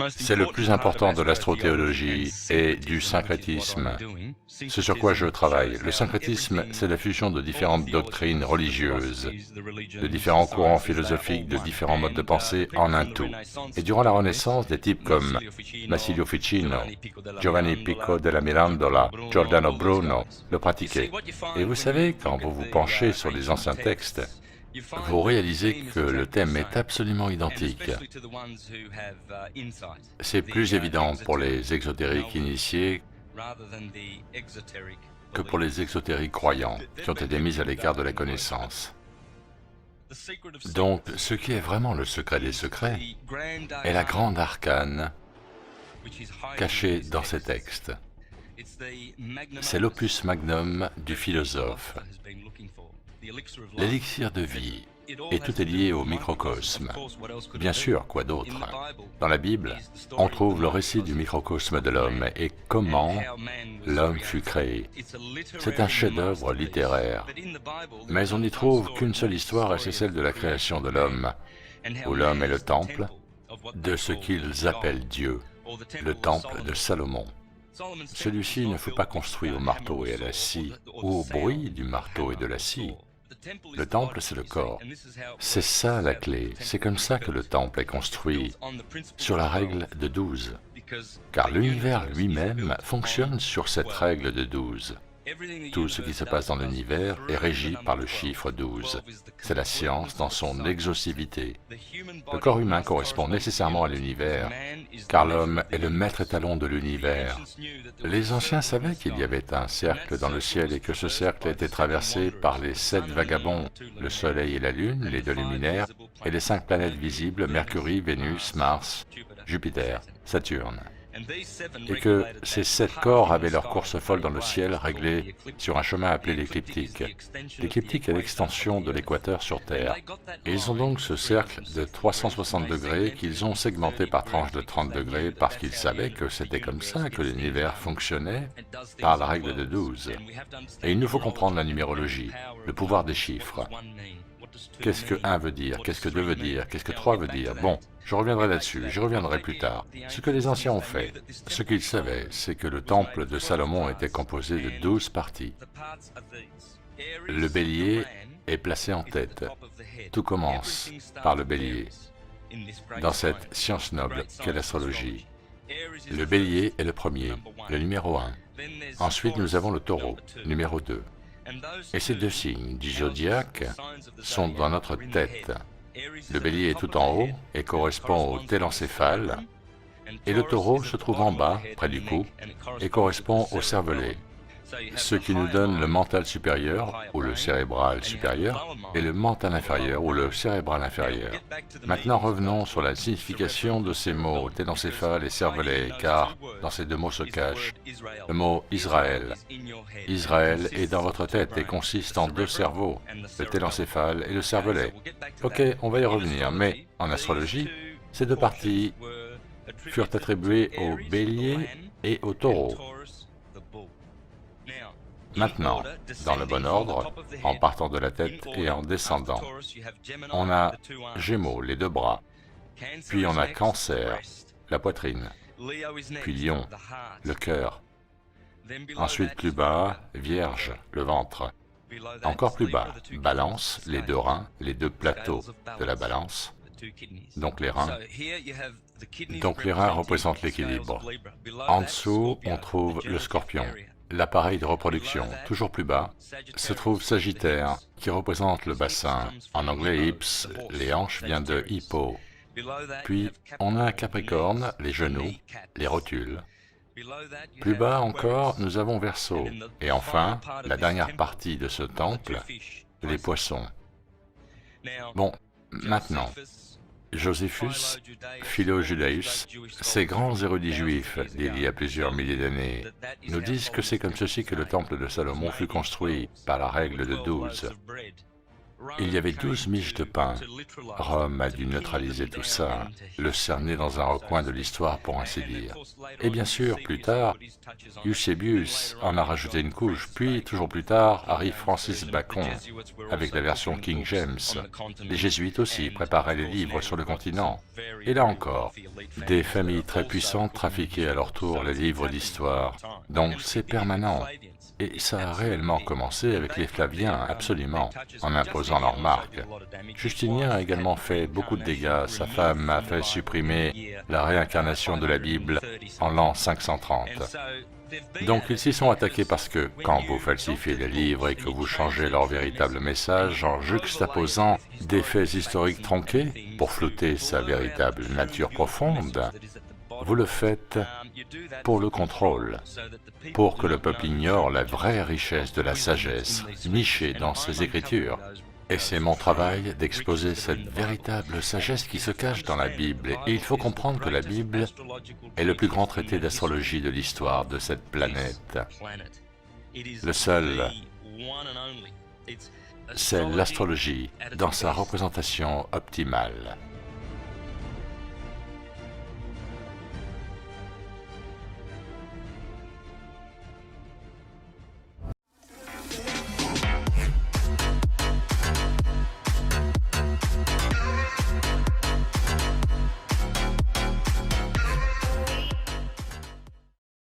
C'est le plus important de l'astro-théologie et du syncrétisme. C'est sur quoi je travaille. Le syncrétisme, c'est la fusion de différentes doctrines religieuses, de différents courants philosophiques, de différents modes de pensée en un tout. Et durant la Renaissance, des types comme Marsilio Ficino, Giovanni Pico della Mirandola, Giordano Bruno le pratiquaient. Et vous savez, quand vous vous penchez sur les anciens textes, vous réalisez que le thème est absolument identique. C'est plus évident pour les exotériques initiés que pour les exotériques croyants, qui ont été mis à l'écart de la connaissance. Donc, ce qui est vraiment le secret des secrets est la grande arcane cachée dans ces textes. C'est l'opus magnum du philosophe. L'élixir de vie, et tout est lié au microcosme. Bien sûr, quoi d'autre? Dans la Bible, on trouve le récit du microcosme de l'homme et comment l'homme fut créé. C'est un chef-d'œuvre littéraire, mais on n'y trouve qu'une seule histoire et c'est celle de la création de l'homme, où l'homme est le temple de ce qu'ils appellent Dieu, le temple de Salomon. Celui-ci ne fut pas construit au marteau et à la scie, ou au bruit du marteau et de la scie. Le temple, c'est le corps. C'est ça la clé, c'est comme ça que le temple est construit, sur la règle de 12. Car l'univers lui-même fonctionne sur cette règle de 12. Tout ce qui se passe dans l'univers est régi par le chiffre 12. C'est la science dans son exhaustivité. Le corps humain correspond nécessairement à l'univers, car l'homme est le maître étalon de l'univers. Les anciens savaient qu'il y avait un cercle dans le ciel et que ce cercle était traversé par les 7 vagabonds, le Soleil et la Lune, les 2 luminaires, et les 5 planètes visibles, Mercure, Vénus, Mars, Jupiter, Saturne. Et que ces 7 corps avaient leur course folle dans le ciel réglée sur un chemin appelé l'écliptique. L'écliptique est l'extension de l'équateur sur Terre. Et ils ont donc ce cercle de 360 degrés qu'ils ont segmenté par tranches de 30 degrés parce qu'ils savaient que c'était comme ça que l'univers fonctionnait par la règle de 12. Et il nous faut comprendre la numérologie, le pouvoir des chiffres. Qu'est-ce que 1 veut dire? Qu'est-ce que 2 veut dire? Qu'est-ce que 3 veut dire? Bon, je reviendrai là-dessus, j'y reviendrai plus tard. Ce que les anciens ont fait, ce qu'ils savaient, c'est que le temple de Salomon était composé de 12 parties. Le bélier est placé en tête. Tout commence par le bélier, dans cette science noble qu'est l'astrologie. Le bélier est le premier, le numéro 1. Ensuite, nous avons le taureau, numéro 2. Et ces 2 signes du zodiaque sont dans notre tête. Le bélier est tout en haut et correspond au télencéphale, et le taureau se trouve en bas, près du cou, et correspond au cervelet, ce qui nous donne le mental supérieur, ou le cérébral supérieur, et le mental inférieur, ou le cérébral inférieur. Maintenant revenons sur la signification de ces mots, télencéphale et cervelet, car dans ces 2 mots se cache le mot Israël. Israël est dans votre tête et consiste en 2 cerveaux, le télencéphale et le cervelet. Ok, on va y revenir, mais en astrologie, ces 2 parties furent attribuées au bélier et au taureau. Maintenant, dans le bon ordre, en partant de la tête et en descendant, on a Gémeaux, les 2 bras, puis on a Cancer, la poitrine, puis Lion, le cœur, ensuite plus bas, Vierge, le ventre, encore plus bas, Balance, les 2 reins, les 2 plateaux de la balance, donc les reins. Donc les reins représentent l'équilibre. En dessous, on trouve le Scorpion, l'appareil de reproduction. Toujours plus bas, se trouve Sagittaire, qui représente le bassin. En anglais, hips, les hanches viennent de hippo. Puis, on a un Capricorne, les genoux, les rotules. Plus bas encore, nous avons Verseau. Et enfin, la dernière partie de ce temple, les poissons. Bon, maintenant, Joséphus, Philo-Judaeus, ces grands érudits juifs d'il y a plusieurs milliers d'années, nous disent que c'est comme ceci que le temple de Salomon fut construit, par la règle de 12. Il y avait 12 miches de pain. Rome a dû neutraliser tout ça, le cerner dans un recoin de l'histoire pour ainsi dire. Et bien sûr, plus tard, Eusebius en a rajouté une couche, puis toujours plus tard arrive Francis Bacon avec la version King James. Les jésuites aussi préparaient les livres sur le continent. Et là encore, des familles très puissantes trafiquaient à leur tour les livres d'histoire. Donc c'est permanent. Et ça a réellement commencé avec les Flaviens, absolument, en imposant leur marque. Justinien a également fait beaucoup de dégâts. Sa femme a fait supprimer la réincarnation de la Bible en l'an 530. Donc ils s'y sont attaqués parce que, quand vous falsifiez les livres et que vous changez leur véritable message en juxtaposant des faits historiques tronqués pour flouter sa véritable nature profonde, vous le faites pour le contrôle, pour que le peuple ignore la vraie richesse de la sagesse nichée dans ces Écritures. Et c'est mon travail d'exposer cette véritable sagesse qui se cache dans la Bible. Et il faut comprendre que la Bible est le plus grand traité d'astrologie de l'histoire de cette planète. Le seul, c'est l'astrologie dans sa représentation optimale.